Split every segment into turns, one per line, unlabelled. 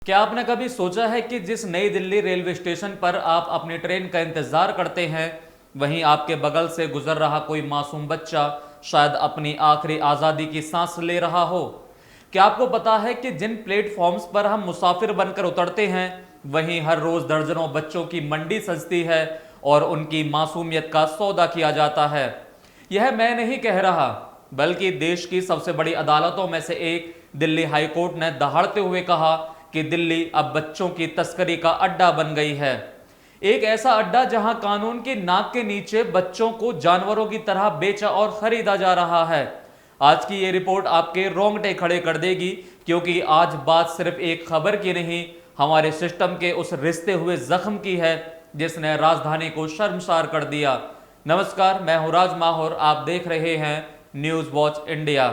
क्या आपने कभी सोचा है कि जिस नई दिल्ली रेलवे स्टेशन पर आप अपनी ट्रेन का इंतजार करते हैं, वहीं आपके बगल से गुजर रहा कोई मासूम बच्चा शायद अपनी आखिरी आज़ादी की सांस ले रहा हो। क्या आपको पता है कि जिन प्लेटफॉर्म्स पर हम मुसाफिर बनकर उतरते हैं, वहीं हर रोज दर्जनों बच्चों की मंडी सजती है और उनकी मासूमियत का सौदा किया जाता है। यह मैं नहीं कह रहा, बल्कि देश की सबसे बड़ी अदालतों में से एक दिल्ली हाई कोर्ट ने दहाड़ते हुए कहा कि दिल्ली अब बच्चों की तस्करी का अड्डा बन गई है। एक ऐसा अड्डा जहां कानून की नाक के नीचे बच्चों को जानवरों की तरह बेचा और खरीदा जा रहा है। आज की ये रिपोर्ट आपके रोंगटे खड़े कर देगी, क्योंकि आज बात सिर्फ एक खबर की नहीं, हमारे सिस्टम के उस रिश्ते हुए जख्म की है जिसने राजधानी को शर्मसार कर दिया। नमस्कार, मैं हूं राज माहौर, आप देख रहे हैं न्यूज वॉच इंडिया।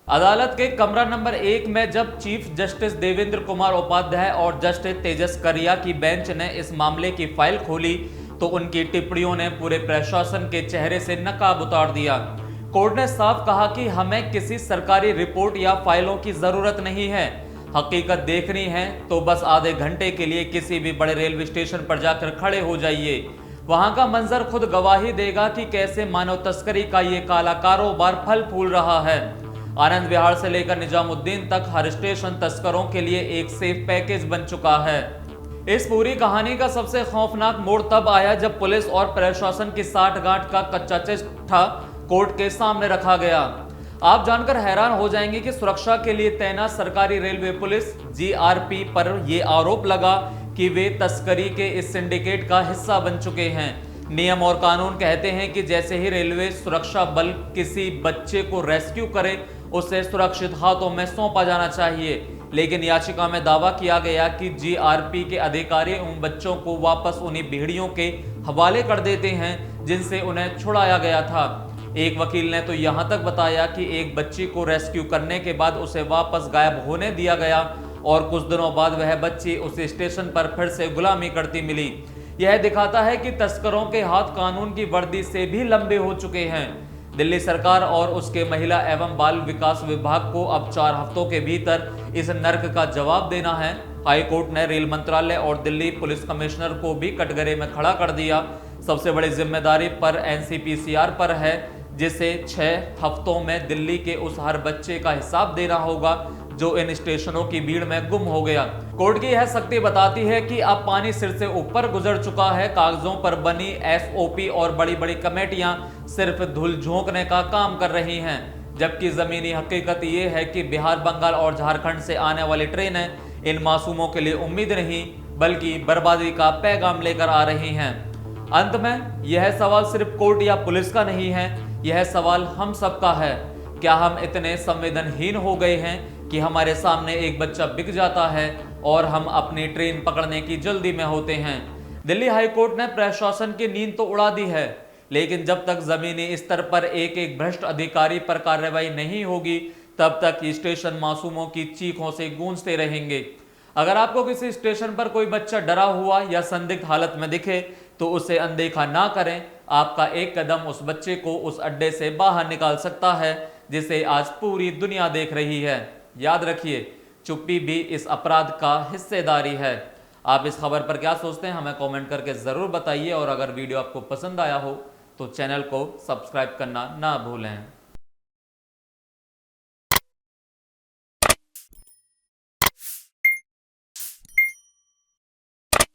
अदालत के कमरा नंबर 1 में जब चीफ जस्टिस देवेंद्र कुमार उपाध्याय और जस्टिस तेजस करिया की बेंच ने इस मामले की फाइल खोली, तो उनकी टिप्पणियों ने पूरे प्रशासन के चेहरे से नकाब उतार दिया। कोर्ट ने साफ कहा कि हमें किसी सरकारी रिपोर्ट या फाइलों की जरूरत नहीं है। हकीकत देखनी है तो बस आधे घंटे के लिए किसी भी बड़े रेलवे स्टेशन पर जाकर खड़े हो जाइए। वहां का मंजर खुद गवाही देगा कि कैसे मानव तस्करी का ये काला कारोबार फल फूल रहा है। आनंद विहार से लेकर निजामुद्दीन तक हर स्टेशन तस्करों के लिए एक सेफ पैकेज बन चुका है। इस पूरी कहानी का सबसे खौफनाक मोड़ तब आया जब पुलिस और प्रशासन की साठगांठ का कच्चा चिट्ठा कोर्ट के सामने रखा गया। आप जानकर हैरान हो जाएंगे कि सुरक्षा के लिए तैनात सरकारी रेलवे पुलिस जीआरपी पर यह आरोप लगा कि वे तस्करी के इस सिंडिकेट का हिस्सा बन चुके हैं। नियम और कानून कहते हैं कि जैसे ही रेलवे सुरक्षा बल किसी बच्चे को रेस्क्यू करे, उसे सुरक्षित हाथों में सौंपा जाना चाहिए, लेकिन याचिका में दावा किया गया कि जीआरपी के अधिकारी उन बच्चों को वापस उन्हीं भेड़ियों के हवाले कर देते हैं जिनसे उन्हें छुड़ाया गया था। एक वकील ने तो यहां तक बताया कि एक बच्ची को रेस्क्यू करने के बाद उसे वापस गायब होने दिया गया और कुछ दिनों बाद वह बच्ची उस स्टेशन पर फिर से गुलामी करती मिली। यह दिखाता है कि तस्करों के हाथ कानून की वर्दी से भी लंबे हो चुके हैं। दिल्ली सरकार और उसके महिला एवं बाल विकास विभाग को अब 4 हफ्तों के भीतर इस नर्क का जवाब देना है। हाई कोर्ट ने रेल मंत्रालय और दिल्ली पुलिस कमिश्नर को भी कटघरे में खड़ा कर दिया। सबसे बड़ी जिम्मेदारी पर एनसीपीसीआर पर है, जिसे 6 हफ्तों में दिल्ली के उस हर बच्चे का हिसाब देना होगा जो इन स्टेशनों की भीड़ में गुम हो गया। कोर्ट की यह सख्ती बताती है कि अब पानी सिर से ऊपर गुजर चुका है। कागजों पर बनी एसओपी और बड़ी बड़ी कमेटियां सिर्फ धूल झोंकने का काम कर रही हैं, जबकि जमीनी हकीकत ये है कि बिहार, बंगाल और झारखंड से आने वाली ट्रेनें इन मासूमों के लिए उम्मीद नहीं बल्कि बर्बादी का पैगाम लेकर आ रही हैं। अंत में यह सवाल सिर्फ कोर्ट या पुलिस का नहीं है, यह सवाल हम सबका है। क्या हम इतने संवेदनहीन हो गए हैं कि हमारे सामने एक बच्चा बिक जाता है और हम अपनी ट्रेन पकड़ने की जल्दी में होते हैं? दिल्ली हाई कोर्ट ने प्रशासन की नींद तो उड़ा दी है, लेकिन जब तक जमीनी स्तर पर एक एक भ्रष्ट अधिकारी पर कार्रवाई नहीं होगी, तब तक स्टेशन मासूमों की चीखों से गूंजते रहेंगे। अगर आपको किसी स्टेशन पर कोई बच्चा डरा हुआ या संदिग्ध हालत में दिखे, तो उसे अनदेखा ना करें। आपका एक कदम उस बच्चे को उस अड्डे से बाहर निकाल सकता है जिसे आज पूरी दुनिया देख रही है। याद रखिए, चुप्पी भी इस अपराध का हिस्सेदारी है। आप इस खबर पर क्या सोचते हैं, हमें कमेंट करके ज़रूर बताइए, और अगर वीडियो आपको पसंद आया हो तो चैनल को सब्सक्राइब करना ना भूलें।